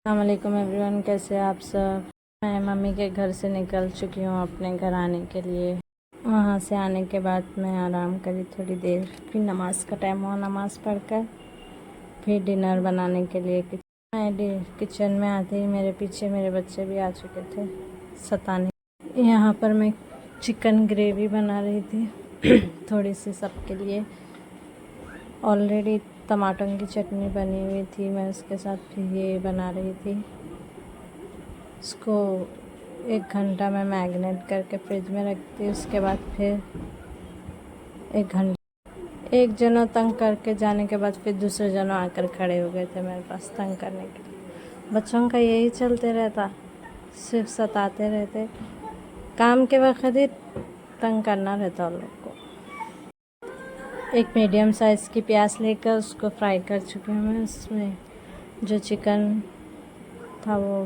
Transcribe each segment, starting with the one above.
अस्सलाम वालेकुम एवरीवन, कैसे आप सब। मैं मम्मी के घर से निकल चुकी हूँ अपने घर आने के लिए। वहाँ से आने के बाद मैं आराम करी थोड़ी देर, फिर नमाज़ का टाइम हुआ, नमाज़ पढ़कर फिर डिनर बनाने के लिए मैं किचन में आते ही मेरे पीछे मेरे बच्चे भी आ चुके थे सताने। यहाँ पर मैं चिकन ग्रेवी बना रही थी थोड़ी सी सबके लिए। ऑलरेडी टमाटर की चटनी बनी हुई थी, मैं उसके साथ फिर ये बना रही थी। इसको 1 घंटा मैं मैरिनेट करके फ्रिज में रखती, उसके बाद फिर 1 घंटा एक जनों तंग करके जाने के बाद फिर दूसरे जनों आकर खड़े हो गए थे मेरे पास तंग करने के लिए। बच्चों का यही चलते रहता, सिर्फ सताते रहते, काम के वक्त ही तंग करना रहता उन लोग को। एक मीडियम साइज़ की प्याज लेकर उसको फ्राई कर चुकी हूँ मैं। उसमें जो चिकन था वो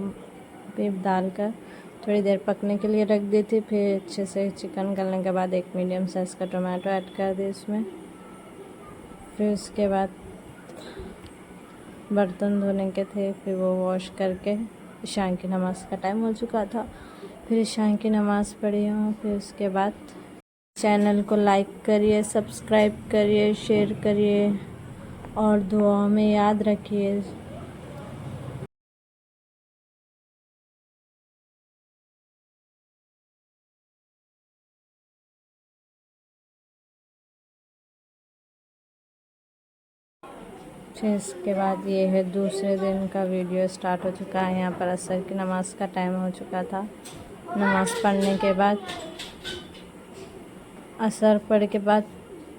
भी डालकर थोड़ी देर पकने के लिए रख दी थी। फिर अच्छे से चिकन गलने के बाद एक मीडियम साइज़ का टोमेटो ऐड कर दी उसमें। फिर उसके बाद बर्तन धोने के थे, फिर वो वॉश करके ईशान की नमाज़ का टाइम हो चुका था, फिर ईशान की नमाज़ पढ़ी हूँ। फिर उसके बाद चैनल को लाइक करिए, सब्सक्राइब करिए, शेयर करिए और दुआ में याद रखिए। फिर इसके बाद ये है दूसरे दिन का वीडियो स्टार्ट हो चुका है। यहाँ पर असर की नमाज़ का टाइम हो चुका था। नमाज़ पढ़ने के बाद असर पढ़ के बाद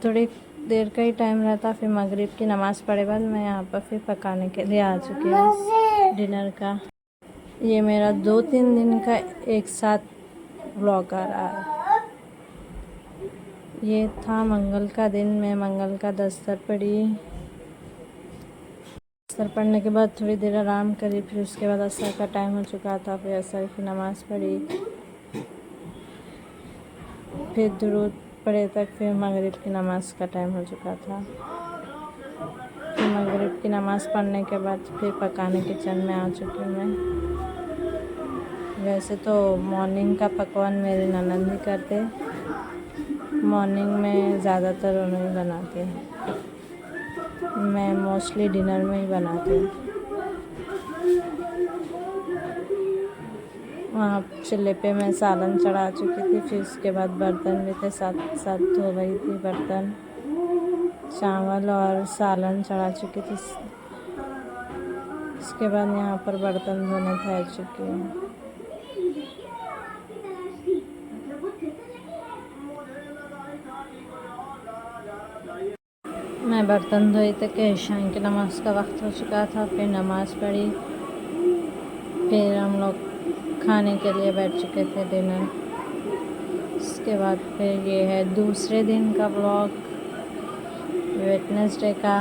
थोड़ी देर का ही टाइम रहता, फिर मगरिब की नमाज़ पढ़े बाद मैं यहाँ पर फिर पकाने के लिए आ चुकी हूँ डिनर का। ये मेरा 2-3 दिन का एक साथ व्लॉग आ रहा है। ये था मंगल का दिन, मैं मंगल का दस्तर पढ़ी। दस्तर पढ़ने के बाद थोड़ी देर आराम करी, फिर उसके बाद असर का टाइम हो चुका था, फिर असर की नमाज़ पढ़ी, फिर दुरूद पढ़े तक, फिर मगरिब की नमाज़ का टाइम हो चुका था। फिर मगरिब की नमाज़ पढ़ने के बाद फिर पकाने किचन में आ चुकी हूँ मैं। वैसे तो मॉर्निंग का पकवान मेरे ननद ही करते, मॉर्निंग में ज़्यादातर उन्हें बनाते हैं, मैं मोस्टली डिनर में ही बनाती हूँ। वहाँ चूल्हे पे मैं सालन चढ़ा चुकी थी, फिर उसके बाद बर्तन भी थे, साथ साथ धो रही थी बर्तन। चावल और सालन चढ़ा चुकी थी, उसके बाद यहाँ पर बर्तन धोने ठहर चुकी हूँ। मैं बर्तन धोई तक के ईशान की नमाज़ का वक्त हो चुका था, फिर नमाज़ पढ़ी, फिर हम लोग खाने के लिए बैठ चुके थे डिनर। उसके बाद फिर ये है दूसरे दिन का व्लॉग, वेडनेसडे का,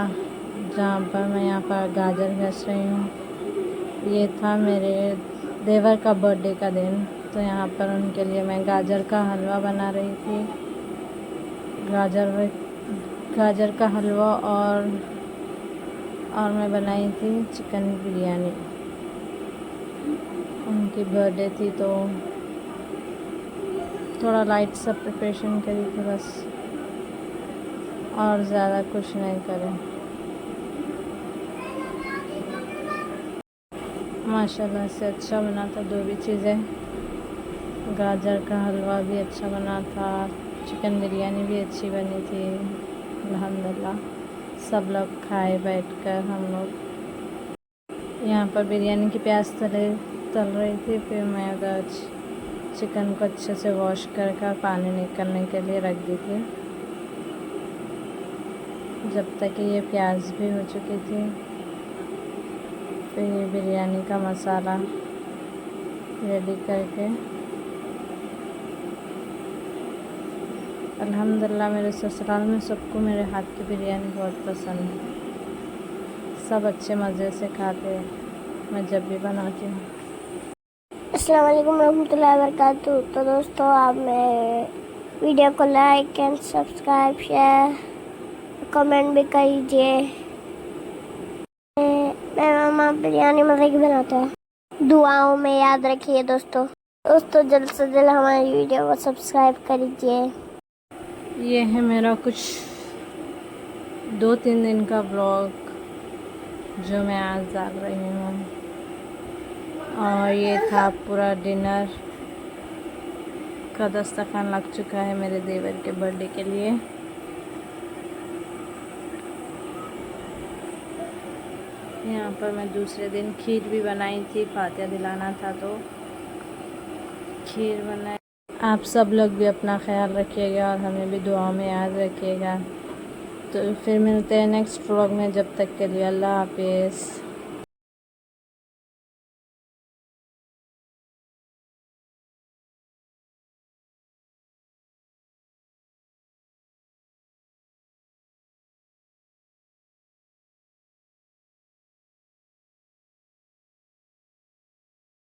जहाँ पर मैं यहाँ पर गाजर घस रही हूँ। ये था मेरे देवर का बर्थडे का दिन, तो यहाँ पर उनके लिए मैं गाजर का हलवा बना रही थी। गाजर का हलवा और मैं बनाई थी चिकन बिरयानी। उनकी बर्थडे थी तो थोड़ा लाइट सा प्रिपरेशन करी थी बस, और ज़्यादा कुछ नहीं करें। माशाल्लाह से अच्छा बना था, दो भी चीज़ें, गाजर का हलवा भी अच्छा बना था, चिकन बिरयानी भी अच्छी बनी थी। अल्हम्दुलिल्लाह सब लोग खाए बैठकर। हम लोग यहाँ पर बिरयानी की प्याज तल रही थी, फिर मैं उधर चिकन को अच्छे से वॉश कर पानी निकलने के लिए रख दी थी, जब तक कि ये प्याज भी हो चुकी थी। फिर ये बिरयानी का मसाला रेडी करके, अल्हम्दुलिल्लाह मेरे ससुराल में सबको मेरे हाथ की बिरयानी बहुत पसंद है, सब अच्छे मज़े से खाते हैं मैं जब भी बनाती हूँ। अस्सलाम वालेकुम रहमतुल्लाहि व बरकातुहू। तो दोस्तों, आप मेरे वीडियो को like and subscribe, share, comment भी कीजिए। मैं मम्मा बिरयानी मज़े की बनाते हैं। दुआओं में याद रखिए दोस्तों। दोस्तों जल्द से जल्द हमारी वीडियो को सब्सक्राइब करिए। ये है मेरा कुछ 2-3 दिन का ब्लॉग जो मैं आज डाल रही हूँ। और ये था पूरा डिनर का दस्तरखान लग चुका है मेरे देवर के बर्थडे के लिए। यहाँ पर मैं दूसरे दिन खीर भी बनाई थी, फातिहा दिलाना था तो खीर बनाई। आप सब लोग भी अपना ख्याल रखिएगा और हमें भी दुआओं में याद रखिएगा। तो फिर मिलते हैं नेक्स्ट व्लॉग में, जब तक के लिए अल्लाह हाफिज़।